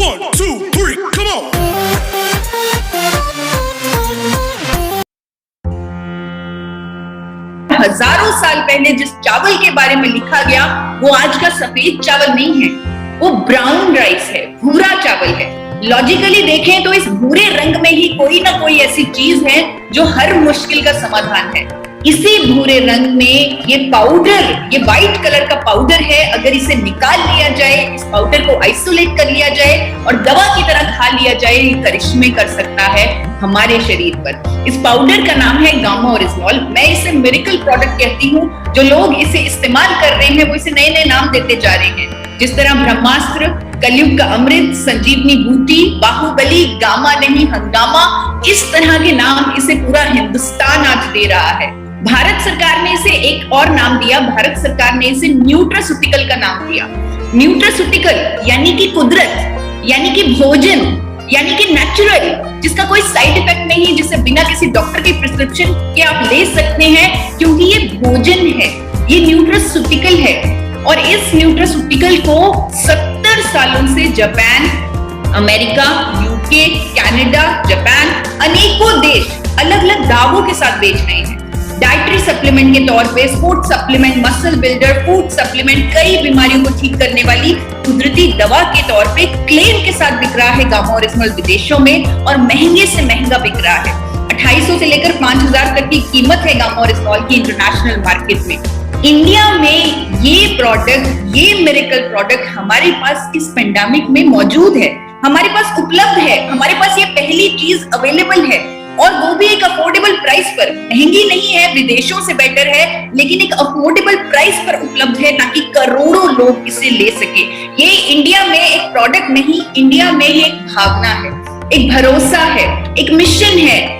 1, 2, 3, come on! हजारों साल पहले जिस चावल के बारे में लिखा गया वो आज का सफेद चावल नहीं है, वो ब्राउन राइस है, भूरा चावल है। लॉजिकली देखें तो इस भूरे रंग में ही कोई ना कोई ऐसी चीज है जो हर मुश्किल का समाधान है। इसी भूरे रंग में ये पाउडर, ये व्हाइट कलर का पाउडर है, अगर इसे निकाल लिया जाए, इस पाउडर को आइसोलेट कर लिया जाए और दवा की तरह खा लिया जाए, ये करिश्मे कर सकता है हमारे शरीर पर। इस पाउडर का नाम है गामा ओरिजिनॉल। मैं इसे मिरेकल प्रोडक्ट कहती हूँ। जो लोग इसे इस्तेमाल कर रहे हैं वो इसे नए नए नाम देते जा रहे हैं, जिस तरह ब्रह्मास्त्र, कलयुग का अमृत, संजीवनी बूटी, बाहुबली, गामा नहीं हंगामा, इस तरह के नाम इसे पूरा हिंदुस्तान आज दे रहा है। भारत सरकार ने इसे एक और नाम दिया। भारत सरकार ने इसे न्यूट्रास्यूटिकल का नाम दिया। न्यूट्रास्यूटिकल यानी कि कुदरत, यानी कि भोजन, यानी कि नेचुरल, जिसका कोई साइड इफेक्ट नहीं, जिसे बिना किसी डॉक्टर के प्रिस्क्रिप्शन के आप ले सकते हैं, क्योंकि ये भोजन है, ये न्यूट्रास्यूटिकल है। और इस न्यूट्रास्यूटिकल को 70 सालों से Japan, America, UK, Canada, Japan, अनेकों देश अलग अलग दावों के साथ बेच रहे हैं। डाइटरी सप्लीमेंट के तौर पे, sports supplement, muscle builder, food supplement, कई बीमारियों को ठीक करने वाली कुदरती दवा के तौर पे क्लेम के साथ बिक रहा है गामा ओरिजिनॉल विदेशों में, और महंगे से महंगा बिक रहा है। 2800 से लेकर 5000 तक की कीमत है गामा ओरिजिनॉल की इंटरनेशनल मार्केट में। इंडिया में ये प्रोडक्ट, ये मिरेकल प्रोडक्ट हमारे पास इस पेंडेमिक में मौजूद है, हमारे पास उपलब्ध है, हमारे पास ये पहली चीज अवेलेबल है, और वो भी एक अफोर्डेबल प्राइस पर। महंगी नहीं है, विदेशों से बेटर है, लेकिन एक अफोर्डेबल प्राइस पर उपलब्ध है ताकि करोड़ों लोग इसे ले सके। ये इंडिया में एक प्रोडक्ट नहीं, इंडिया में एक भावना है, एक भरोसा है, एक मिशन है।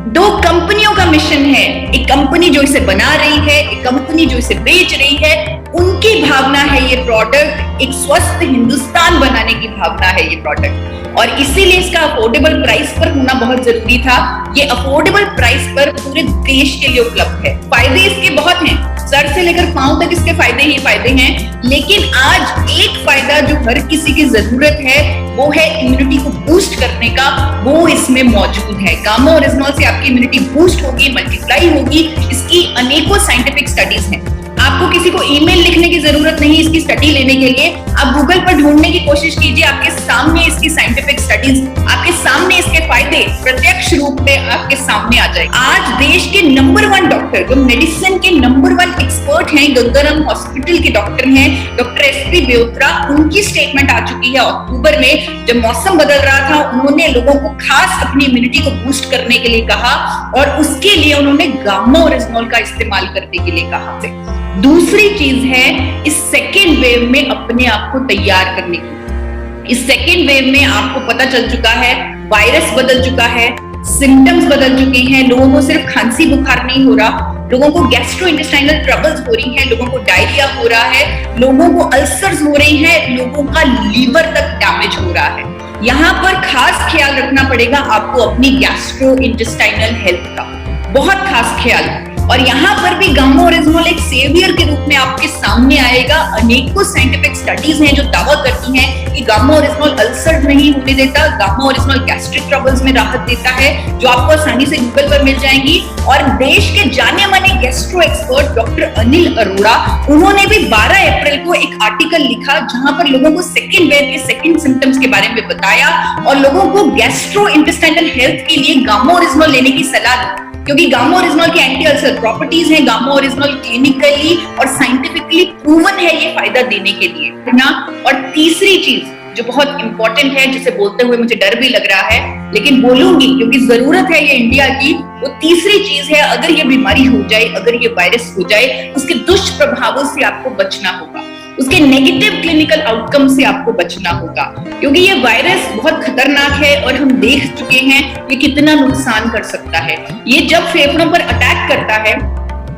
दो कंपनियों का मिशन है, एक कंपनी जो इसे बना रही है, एक कंपनी जो इसे बेच रही है। उनकी भावना है ये प्रोडक्ट, एक स्वस्थ हिंदुस्तान बनाने की भावना है ये प्रोडक्ट, और इसीलिए इसका अफोर्डेबल प्राइस पर होना बहुत जरूरी था। ये अफोर्डेबल प्राइस पर पूरे देश के लिए उपलब्ध है। फायदे इसके बहुत हैं, सर से लेकर पांव तक इसके फायदे ही फायदे हैं। लेकिन आज एक फायदा जो हर किसी की जरूरत है वो है इम्यूनिटी को बूस्ट करने का, वो इसमें मौजूद है। गामा ओरिजिनॉल से आपकी इम्यूनिटी बूस्ट होगी, मल्टीप्लाई होगी। इसकी अनेकों साइंटिफिक स्टडीज हैं। आपको किसी को ईमेल लिखने की जरूरत नहीं इसकी स्टडी लेने के लिए। आप गूगल पर ढूंढने की कोशिश कीजिए, आपके सामने इसकी साइंटिफिक स्टडीज, आपके सामने इसके फायदे प्रत्यक्ष रूप में आपके सामने आ जाए। आज देश के नंबर 1 डॉक्टर, जो मेडिसिन के नंबर 1 एक्सपर्ट हैं, गंगाराम हॉस्पिटल के डॉक्टर हैं, डॉक्टर एसपी ब्योत्रा, उनकी स्टेटमेंट आ चुकी है। अक्टूबर में जब मौसम बदल रहा था, उन्होंने लोगों को खास अपनी इम्यूनिटी को बूस्ट करने के लिए कहा, और उसके लिए उन्होंने गामा ओरिजिनॉल का इस्तेमाल करने के लिए कहा है। दूसरी चीज है इस सेकेंड वेव में अपने आप को तैयार करने की। इस सेकेंड वेव में आपको पता चल चुका है, वायरस बदल चुका है, सिम्टम्स बदल चुके हैं। लोगों को सिर्फ खांसी बुखार नहीं हो रहा, लोगों को गैस्ट्रोइंटेस्टाइनल ट्रबल्स हो रही हैं, लोगों को डायरिया हो रहा है, लोगों को अल्सर्स हो रही हैं, लोगों का लीवर तक डैमेज हो रहा है। यहाँ पर खास ख्याल रखना पड़ेगा आपको अपनी गैस्ट्रोइंटेस्टाइनल हेल्थ का, बहुत खास ख्याल। और यहाँ पर भी गामा ओरिजिनॉल एक सेवियर के रूप में आपके सामने आएगा। अनेकों साइंटिफिक स्टडीज हैं जो दावा करती हैं कि गामा ओरिजिनॉल अल्सर नहीं होने देता, गामा ओरिजिनल गैस्ट्रिक ट्रबल्स में राहत देता है, जो आपको आसानी से गूगल पर मिल जाएंगी। और देश के जाने माने gastro expert doctor Anil Arora, उन्होंने भी 12 अप्रैल को एक आर्टिकल लिखा जहां पर लोगों को सेकेंड वेव के सेकेंड सिम्टम्स के बारे में बताया और लोगों को गैस्ट्रो इंटेस्टाइनल हेल्थ के लिए गामा ओरिजिनॉल लेने की सलाह दी, क्योंकि गामा ओरिजिनॉल के एंटी अल्सर प्रॉपर्टीज हैं। गामा ओरिजिनॉल क्लिनिकली और साइंटिफिकली प्रूवन है ये फायदा देने के लिए ना। और तीसरी चीज जो बहुत इंपॉर्टेंट है, जिसे बोलते हुए मुझे डर भी लग रहा है, लेकिन बोलूंगी क्योंकि जरूरत है ये इंडिया की, वो तीसरी चीज है, अगर ये बीमारी हो जाए, अगर ये वायरस हो जाए, उसके दुष्प्रभावों से आपको बचना होगा, उसके नेगेटिव क्लिनिकल आउटकम से आपको बचना होगा, क्योंकि ये वायरस बहुत खतरनाक है और हम देख चुके हैं ये कितना नुकसान कर सकता है। ये जब फेफड़ों पर अटैक करता है,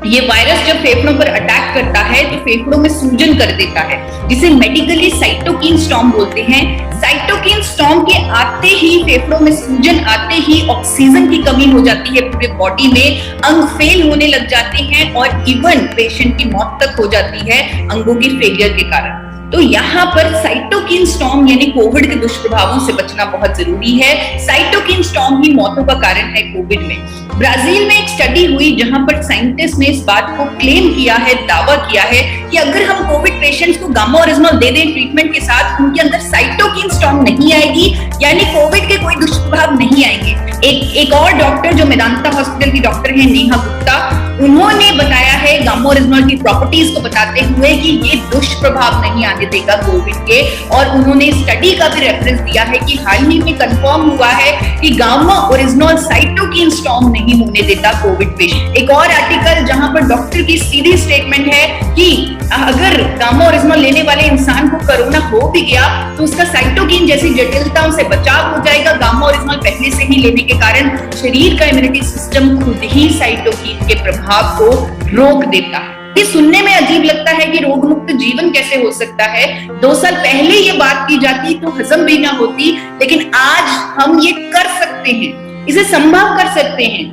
ये वायरस जब फेफड़ों पर अटैक करता है तो फेफड़ों में सूजन कर देता है, जिसे मेडिकली साइटोकिन स्टॉर्म बोलते हैं। साइटोकिन स्टॉर्म के आते ही, फेफड़ों में सूजन आते ही ऑक्सीजन की कमी हो जाती है पूरे बॉडी में, अंग फेल होने लग जाते हैं और इवन पेशेंट की मौत तक हो जाती है अंगों के फेलियर के कारण। तो यहाँ पर साइटोकिन स्टॉर्म यानी कोविड के दुष्प्रभावों से बचना बहुत जरूरी है। साइटोकिन स्टॉर्म ही मौतों का कारण है कोविड में। ब्राजील में एक स्टडी हुई जहां पर साइंटिस्ट ने इस बात को क्लेम किया है, दावा किया है कि अगर हम कोविड पेशेंट्स को गामा ओरिजिनल दे दें ट्रीटमेंट के साथ, उनके अंदर साइटोकिन स्टॉर्म नहीं आएगी, यानी कोविड के कोई दुष्प्रभाव नहीं आएंगे। एक और डॉक्टर जो मेदांता हॉस्पिटल की डॉक्टर है नेहा गुप्ता, उन्होंने बताया है गामा ओरिजिनल की प्रॉपर्टीज को बताते हुए कि ये दुष्प्रभाव नहीं आने देगा कोविड के, और उन्होंने स्टडी का भी रेफरेंस दिया है कि हाल ही में कंफर्म हुआ है कि गामा ओरिजिनल साइटोकिन स्टॉर्म नहीं होने देता कोविड पेशेंट। एक और आर्टिकल जहां पर डॉक्टर की सीधी स्टेटमेंट है कि अगर गामा ओरिजिनल लेने वाले इंसान को कोरोना हो भी गया तो उसका साइटोकिन जैसी जटिलताओं से बचाव हो जाएगा। गामा ओरिजिनल पहले से ही लेने के कारण शरीर का इम्यूनिटी सिस्टम खुद ही साइटोकिन के प्रभाव को रोक देता है। ये सुनने में अजीब लगता है कि रोग मुक्त जीवन कैसे हो सकता है। 2 साल पहले ये बात की जाती तो हजम भी ना होती, लेकिन आज हम ये कर सकते हैं, इसे संभव कर सकते हैं,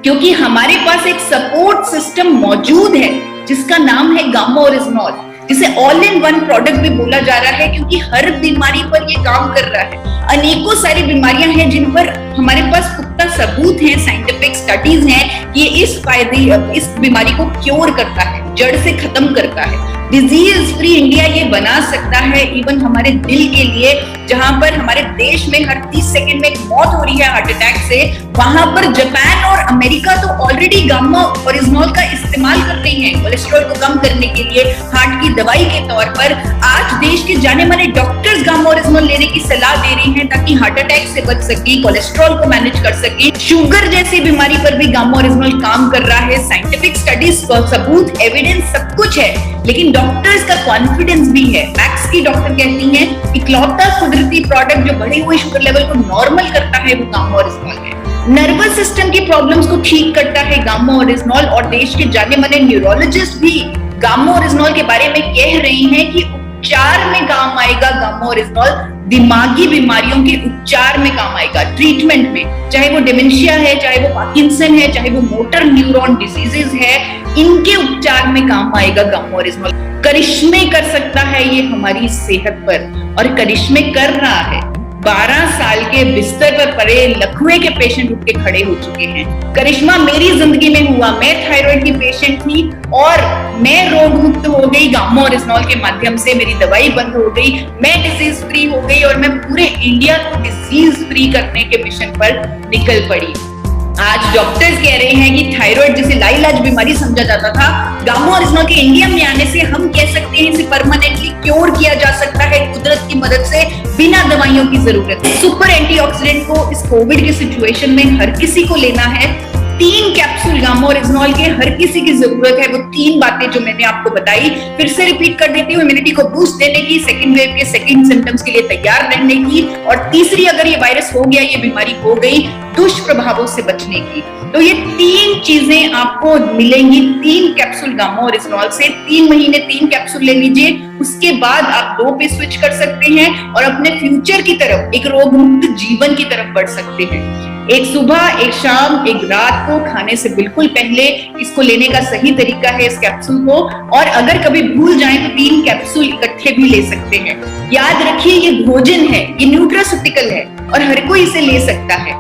क्योंकि हमारे पास एक सपोर्ट सिस्टम मौजूद है जिसका नाम है गामा ओरिजिनल, जिसे ऑल इन वन प्रोडक्ट भी बोला जा रहा है क्योंकि हर बीमारी पर ये काम कर रहा है। अनेकों सारी बीमारियां हैं जिन पर हमारे पास पुख्ता सबूत हैं, साइंटिफिक स्टडीज हैं कि इस बीमारी को क्योर करता है, जड़ से खत्म करता है। डिजीज फ्री इंडिया ये बना सकता है इवन हमारे दिल के लिए, जहां पर हमारे देश में हर 30 सेकंड में एक मौत हो रही है हार्ट अटैक से, वहां पर जापान और अमेरिका तो ऑलरेडी गामा ओरिजिनल का इस्तेमाल कर रही हैं कोलेस्ट्रॉल को कम करने के लिए, हार्ट की दवाई के तौर पर। आज देश के जाने माने डॉक्टर्स गामा ओरिजिनल लेने की सलाह दे रही हैं ताकि हार्ट अटैक से बच सके, कोलेस्ट्रॉल को मैनेज कर सके। शुगर जैसी बीमारी पर भी गामा ओरिजिनल काम कर रहा है। साइंटिफिक स्टडीज, सबूत, एविडेंस सब कुछ है, लेकिन डॉक्टर्स का कॉन्फिडेंस भी है। मैक्स की डॉक्टर कहती हैं इकलौता कुदरती प्रोडक्ट जो बढ़े हुए शुगर लेवल को नॉर्मल करता है वो गामा ओरिजिनल है। नर्वस सिस्टम की प्रॉब्लम्स को ठीक करता है गामा ओरिजिनल, और देश के जाने माने न्यूरोलॉजिस्ट भी गामा ओरिजिनल के बारे में कह रही हैं कि उपचार में काम आएगा गामा ओरिजिनल, दिमागी बीमारियों के उपचार में काम आएगा, ट्रीटमेंट में, चाहे वो डिमेंशिया है, चाहे वो पार्किंसन है, चाहे वो मोटर न्यूरॉन डिजीजेस है, इनके उपचार में काम आएगा गामा ओरिजिनल। करिश्मे कर सकता है ये हमारी सेहत पर, और करिश्मे कर रहा है। 12 साल के बिस्तर पर पड़े लकवे के पेशेंट उठ के खड़े हो चुके हैं। करिश्मा मेरी जिंदगी में हुआ। मैं थायराइड की पेशेंट थी और मैं रोग मुक्त हो गई गामा ओरिजिनल के माध्यम से। मेरी दवाई बंद हो गई, मैं डिजीज फ्री हो गई, और मैं पूरे इंडिया को डिजीज फ्री करने के मिशन पर निकल पड़ी। आज डॉक्टर्स कह रहे हैं कि थायराइड जिसे लाइलाज बीमारी समझा जाता था, गामा ओरिजिनल के इंडिया में आने से हम कह सकते हैं इसे परमानेंटली क्योर किया जा सकता है कुदरत की मदद से, बिना दवाइयों की जरूरत है। सुपर एंटीऑक्सीडेंट को इस कोविड की सिचुएशन में हर किसी को लेना है। 3 कैप्सूल गामा ओरिजिनल के हर किसी की जरूरत है। वो 3 बातें जो मैंने आपको बताई फिर से रिपीट कर देती हूँ। इम्यूनिटी को बूस्ट देने की, सेकंड वेव के सेकंड सिम्टम्स के लिए तैयार रहने की, और तीसरी अगर ये वायरस हो गया, ये बीमारी हो गई, दुष्प्रभावों से बचने की। तो ये 3 चीजें आपको मिलेंगी 3 कैप्सूल गामा ओरिजिनल से। 3 महीने 3 कैप्सूल ले लीजिए, उसके बाद आप 2 पे स्विच कर सकते हैं और अपने फ्यूचर की तरफ, एक रोग मुक्त जीवन की तरफ बढ़ सकते हैं। एक सुबह, एक शाम, एक रात को खाने से बिल्कुल पहले इसको लेने का सही तरीका है इस कैप्सूल को। और अगर कभी भूल जाएं तो 3 कैप्सूल इकट्ठे भी ले सकते हैं। याद रखिए ये भोजन है, ये न्यूट्रास्यूटिकल है और हर कोई इसे ले सकता है।